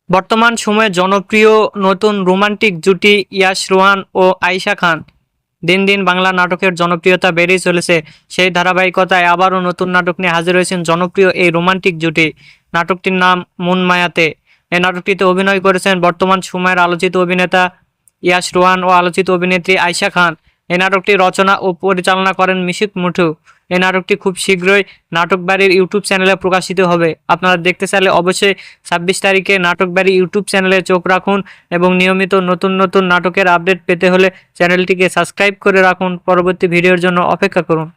বর্তমান সময়ে জনপ্রিয় নতুন রোমান্টিক জুটি ইয়াশ রোহান ও আয়েশা খান। দিন দিন বাংলা নাটকের জনপ্রিয়তা বেড়েই চলেছে। সেই ধারাবাহিকতায় আবারও নতুন নাটক নিয়ে হাজির হয়েছেন জনপ্রিয় এই রোমান্টিক জুটি। নাটকটির নাম মন মায়াতে। এই নাটকটিতে অভিনয় করেছেন বর্তমান সময়ের আলোচিত অভিনেতা ইয়াশ রোহান ও আলোচিত অভিনেত্রী আয়েশা খান। এই নাটকটি রচনা ও পরিচালনা করেন মিশুক মুঠু। এই নাটকটি খুব শীঘ্রই নাটক বাড়ির ইউটিউব চ্যানেলে প্রকাশিত হবে। আপনারা দেখতে চাইলে অবশ্যই 26 তারিখে নাটক বাড়ি ইউটিউব চ্যানেলে চোখ রাখুন এবং নিয়মিত নতুন নতুন নাটকের আপডেট পেতে হলে চ্যানেলটিকে সাবস্ক্রাইব করে রাখুন। পরবর্তী ভিডিওর জন্য অপেক্ষা করুন।